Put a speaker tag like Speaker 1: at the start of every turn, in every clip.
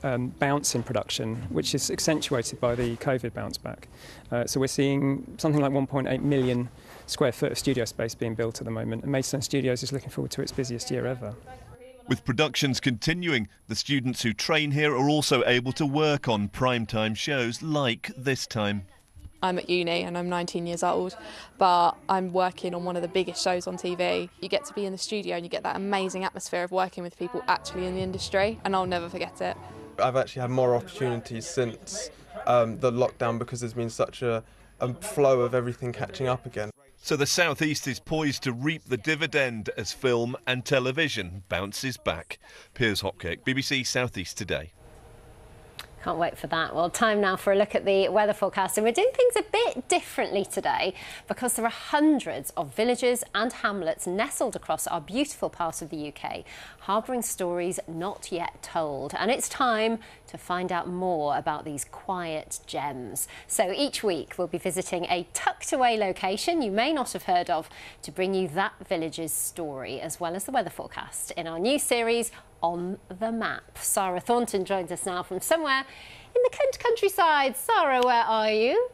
Speaker 1: bounce in production, which is accentuated by the COVID bounce back. So we're seeing something like 1.8 million square foot of studio space being built at the moment, and Maidstone Studios is looking forward to its busiest year ever.
Speaker 2: With productions continuing, the students who train here are also able to work on primetime shows like this time.
Speaker 3: I'm at uni and I'm 19 years old, but I'm working on one of the biggest shows on TV. You get to be in the studio and you get that amazing atmosphere of working with people actually in the industry, and I'll never forget it.
Speaker 4: I've actually had more opportunities since the lockdown because there's been such a flow of everything catching up again.
Speaker 2: So the South East is poised to reap the dividend as film and television bounces back. Piers Hopkirk, BBC South East Today.
Speaker 5: Can't wait for that. Well, time now for a look at the weather forecast. And we're doing things a bit differently today because there are hundreds of villages and hamlets nestled across our beautiful part of the UK, harbouring stories not yet told. And it's time to find out more about these quiet gems. So each week we'll be visiting a tucked away location you may not have heard of to bring you that village's story, as well as the weather forecast in our new series, On the Map. Sarah Thornton joins us now from somewhere in the Kent countryside. Sarah, where are you?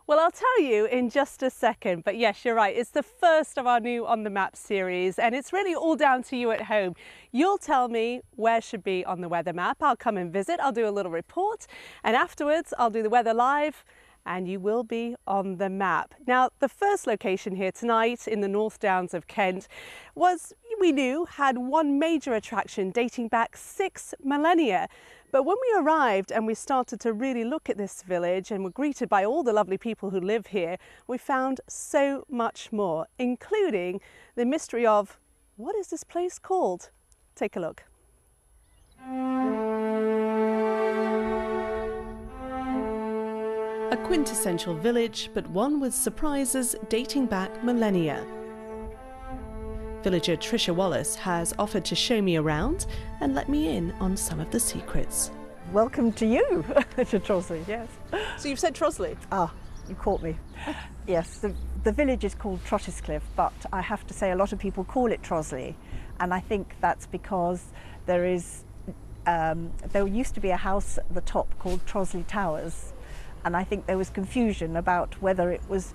Speaker 6: Well, I'll tell you in just a second, but yes, you're right. It's the first of our new On the Map series, and it's really all down to you at home. You'll tell me where should be on the weather map. I'll come and visit, I'll do a little report, and afterwards I'll do the weather live, and you will be on the map. Now, the first location here tonight in the North Downs of Kent was, we knew, had one major attraction dating back 6 millennia. But when we arrived and we started to really look at this village and were greeted by all the lovely people who live here, we found so much more, including the mystery of, what is this place called? Take a look. A quintessential village, but one with surprises dating back millennia. Villager Tricia Wallace has offered to show me around and let me in on some of the secrets.
Speaker 7: Welcome to you, to Trosley, yes.
Speaker 6: So you've said Trosley?
Speaker 7: Ah, you caught me. Yes, the village is called Trottiscliffe, but I have to say a lot of people call it Trosley, and I think that's because there used to be a house at the top called Trosley Towers, and I think there was confusion about whether it was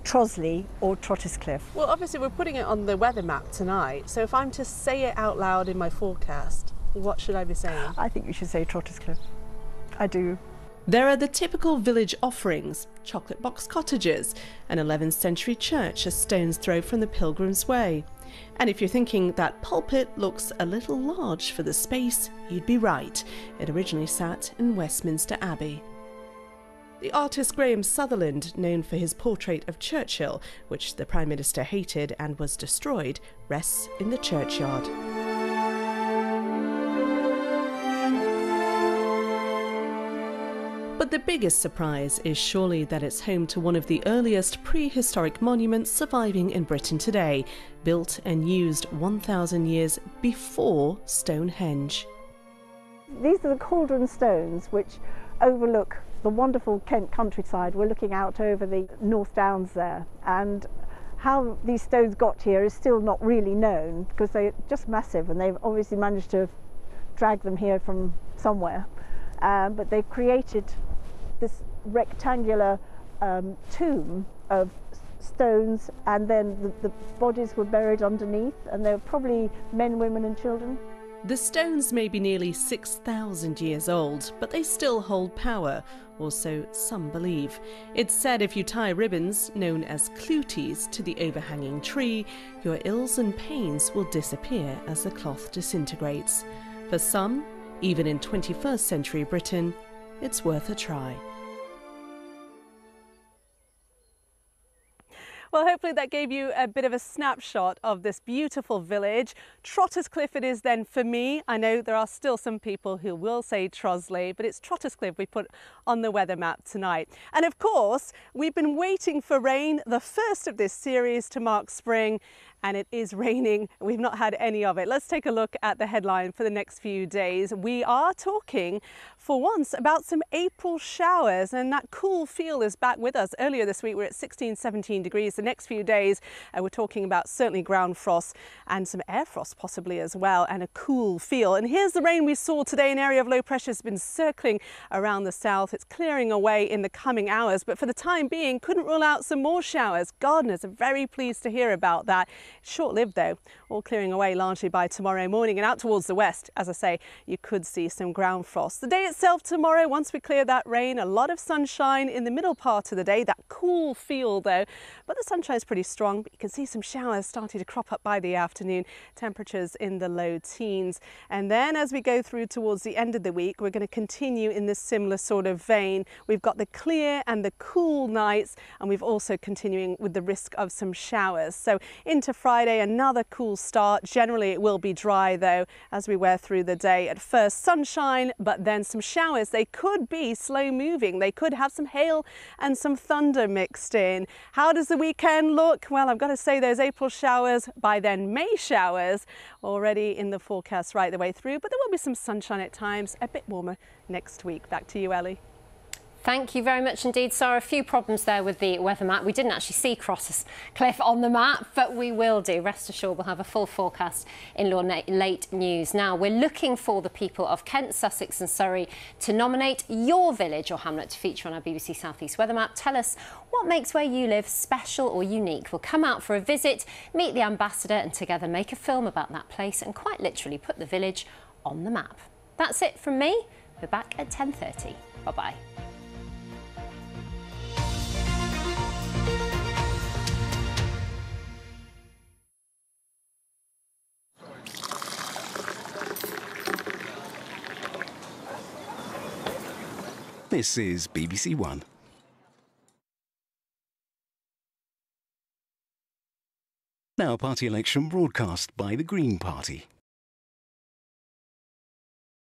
Speaker 7: Trosley or Trottiscliffe.
Speaker 6: Well, obviously we're putting it on the weather map tonight, so if I'm to say it out loud in my forecast, what should I be saying?
Speaker 7: I think you should say Trottiscliffe. I do.
Speaker 6: There are the typical village offerings, chocolate box cottages, an 11th century church a stone's throw from the Pilgrim's Way. And if you're thinking that pulpit looks a little large for the space, you'd be right. It originally sat in Westminster Abbey. The artist Graham Sutherland, known for his portrait of Churchill, which the Prime Minister hated and was destroyed, rests in the churchyard. But the biggest surprise is surely that it's home to one of the earliest prehistoric monuments surviving in Britain today, built and used 1,000 years before Stonehenge.
Speaker 7: These are the cauldron stones which overlook the wonderful Kent countryside. We're looking out over the North Downs there, and how these stones got here is still not really known because they're just massive, and they've obviously managed to drag them here from somewhere. But they've created this rectangular tomb of stones, and then the bodies were buried underneath, and they were probably men, women and children.
Speaker 6: The stones may be nearly 6,000 years old, but they still hold power, or so some believe. It's said if you tie ribbons, known as clooties, to the overhanging tree, your ills and pains will disappear as the cloth disintegrates. For some, even in 21st century Britain, it's worth a try. Well, hopefully that gave you a bit of a snapshot of this beautiful village. Trottiscliffe it is then for me. I know there are still some people who will say Trosley, but it's Trottiscliffe we put on the weather map tonight. And of course, we've been waiting for rain, the first of this series to mark spring. and it is raining. We've not had any of it. Let's take a look at the headline for the next few days. We are talking for once about some April showers, and that cool feel is back with us. Earlier this week we were at 16, 17 degrees. The next few days we're talking about certainly ground frost and some air frost possibly as well, and a cool feel. And here's the rain we saw today. An area of low pressure has been circling around the south. It's clearing away in the coming hours, but for the time being couldn't rule out some more showers. Gardeners are very pleased to hear about that. Short-lived though, all clearing away largely by tomorrow morning, and out towards the west, as I say, you could see some ground frost. The day itself tomorrow, once we clear that rain, a lot of sunshine in the middle part of the day, that cool feel though, but the sunshine is pretty strong. But you can see some showers starting to crop up by the afternoon, temperatures in the low teens. And then as we go through towards the end of the week, we're going to continue in this similar sort of vein. We've got the clear and the cool nights, and we've also continuing with the risk of some showers. So into Friday, another cool start. Generally it will be dry though as we wear through the day. At first sunshine, but then some showers. They could be slow moving. They could have some hail and some thunder mixed in. How does the weekend look? Well, I've got to say those April showers, by then May showers, already in the forecast right the way through, but there will be some sunshine at times, a bit warmer next week. Back to you, Ellie.
Speaker 5: Thank you very much indeed, Sarah. A few problems there with the weather map. We didn't actually see Crosses Cliff on the map, but we will do. Rest assured we'll have a full forecast in your late news. Now, we're looking for the people of Kent, Sussex and Surrey to nominate your village or hamlet to feature on our BBC South East weather map. Tell us what makes where you live special or unique. We'll come out for a visit, meet the ambassador and together make a film about that place and quite literally put the village on the map. That's it from me. We're back at 10:30. Bye-bye.
Speaker 8: This is BBC One. Now party election broadcast by the Green Party.